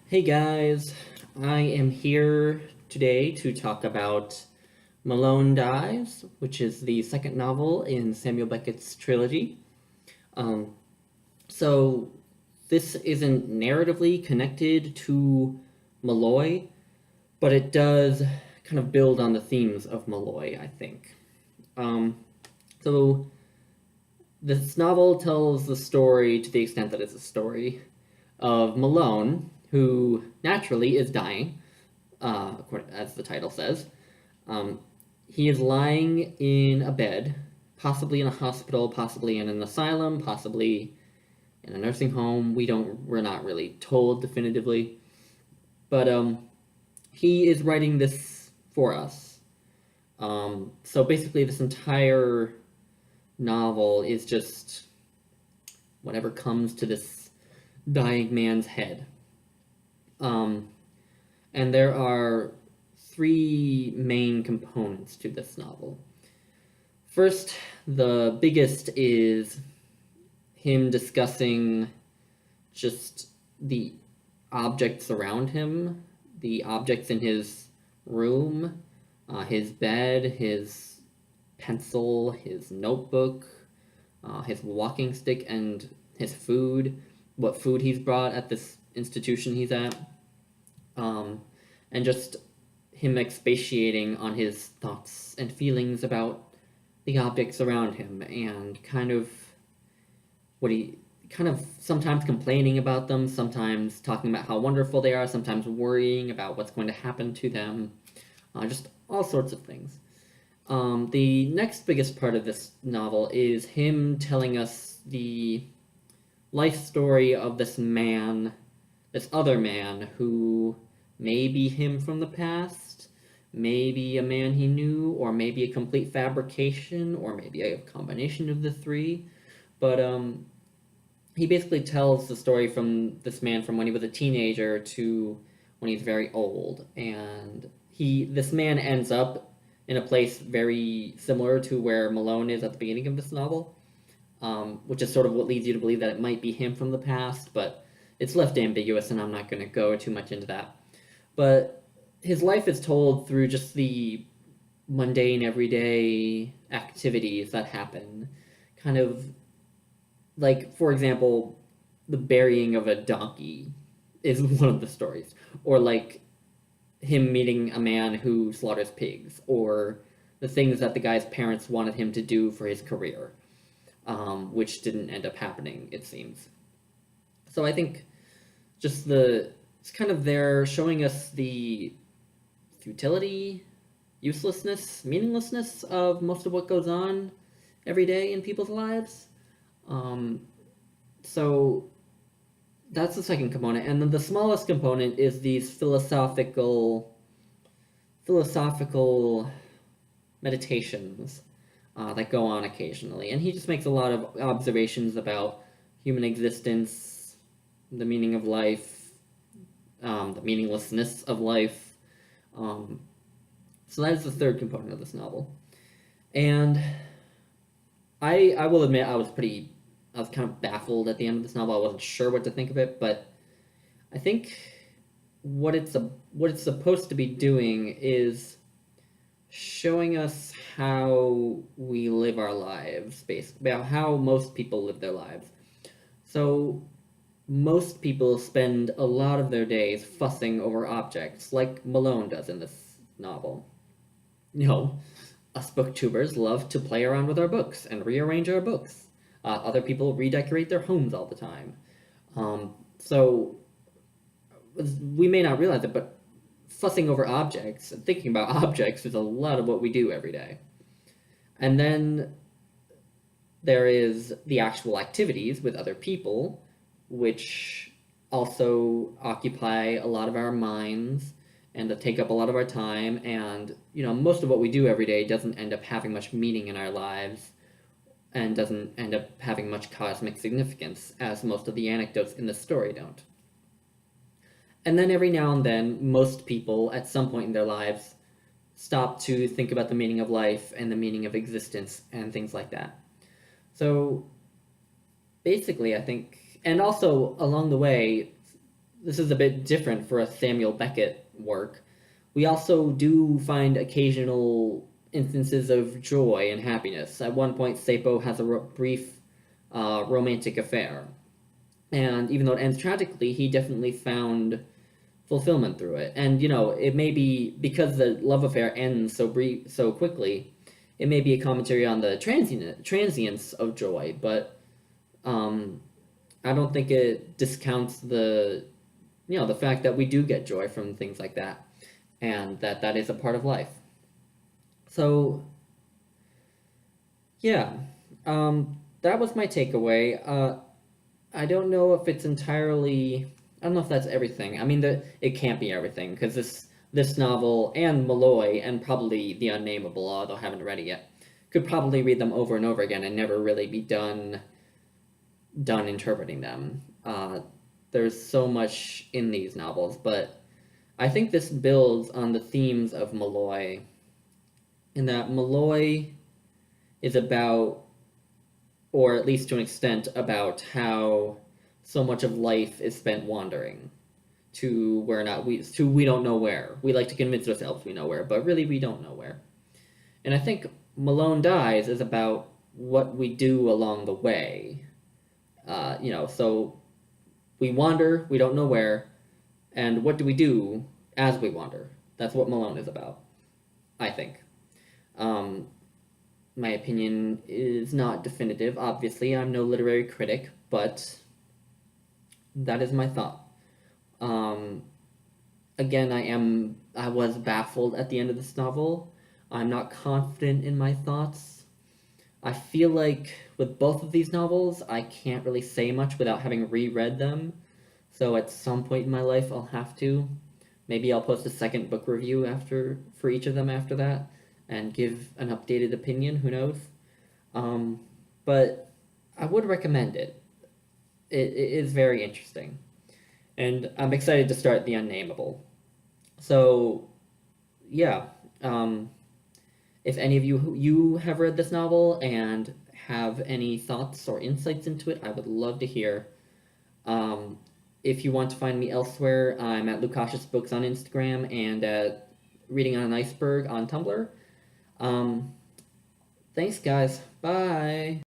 Hey guys, I am here today to talk about Malone Dies, which is the second novel in Samuel Beckett's trilogy. Um, so, this isn't narratively connected to Malloy, but it does kind of build on the themes of Malloy, I think. Um, so, this novel tells the story, to the extent that it's a story, of Malone, who naturally is dying as the title says. Um, he is lying in a bed, possibly in a hospital, possibly in an asylum, possibly in a nursing home. We're not really told definitively, but he is writing this for us. So basically, this entire novel is just whatever comes to this dying man's head. Um, and there are three main components to this novel. First, the biggest is him discussing just the objects around him, the objects in his room, his bed, his pencil, his notebook, his walking stick, and his food, what food he's brought at this institution he's at, um, and just him expatiating on his thoughts and feelings about the objects around him and kind of what he kind of sometimes complaining about them, sometimes talking about how wonderful they are, sometimes worrying about what's going to happen to them, just all sorts of things. The next biggest part of this novel is him telling us the life story of this man, this other man who may be him from the past, maybe a man he knew, or maybe a complete fabrication, or maybe a combination of the three. But he basically tells the story from this man from when he was a teenager to when he's very old, and this man ends up in a place very similar to where Malone is at the beginning of this novel, which is sort of what leads you to believe that it might be him from the past, but it's left ambiguous, and I'm not going to go too much into that. But his life is told through just the mundane, everyday activities that happen. Kind of like, for example, the burying of a donkey is one of the stories. Or like him meeting a man who slaughters pigs, or the things that the guy's parents wanted him to do for his career, which didn't end up happening, it seems. So I think just it's kind of there showing us the futility, uselessness, meaninglessness of most of what goes on every day in people's lives. Um, so that's the second component, and then the smallest component is these philosophical meditations that go on occasionally, and he just makes a lot of observations about human existence, the meaning of life, the meaninglessness of life. Um, so that is the third component of this novel, and I will admit I was kind of baffled at the end of this novel. I wasn't sure what to think of it, but I think what it's supposed to be doing is showing us how we live our lives, basically, about how most people live their lives. So most people spend a lot of their days fussing over objects, like Malone does in this novel. You know, us booktubers love to play around with our books and rearrange our books. Other people redecorate their homes all the time. So we may not realize it, but fussing over objects and thinking about objects is a lot of what we do every day. And then there is the actual activities with other people, which also occupy a lot of our minds and that take up a lot of our time. And, most of what we do every day doesn't end up having much meaning in our lives and doesn't end up having much cosmic significance, as most of the anecdotes in the story don't. And then every now and then, most people at some point in their lives stop to think about the meaning of life and the meaning of existence and things like that. So basically, I think, and also along the way, this is a bit different for a Samuel Beckett work. We also do find occasional instances of joy and happiness. At one point, Seppo has a brief romantic affair, and even though it ends tragically, he definitely found fulfillment through it. And it may be because the love affair ends so quickly. It may be a commentary on the transience of joy, but um, I don't think it discounts the fact that we do get joy from things like that, and that is a part of life. So yeah, that was my takeaway. I don't know if it's entirely. I don't know if that's everything. I mean, it can't be everything because this novel and Malloy and probably The Unnameable, although I haven't read it yet, could probably read them over and over again and never really be done interpreting them. There's so much in these novels, but I think this builds on the themes of Malloy, in that Malloy is about, or at least to an extent, about how so much of life is spent wandering to we don't know where. We like to convince ourselves we know where, but really we don't know where. And I think Malone Dies is about what we do along the way. So we wander, we don't know where, and what do we do as we wander? That's what Malone is about, I think. Um, my opinion is not definitive. Obviously, I'm no literary critic, but that is my thought. Um, Again, I was baffled at the end of this novel. I'm not confident in my thoughts. I feel like with both of these novels, I can't really say much without having reread them. So at some point in my life, I'll have to. Maybe I'll post a second book review for each of them after that, and give an updated opinion. Who knows? Um, but I would recommend it. It is very interesting, and I'm excited to start The Unnameable. So, yeah. If any of you have read this novel and have any thoughts or insights into it, I would love to hear. Um, if you want to find me elsewhere, I'm at Lucasius Books on Instagram and at Reading on an Iceberg on Tumblr. Um, Thanks, guys. Bye.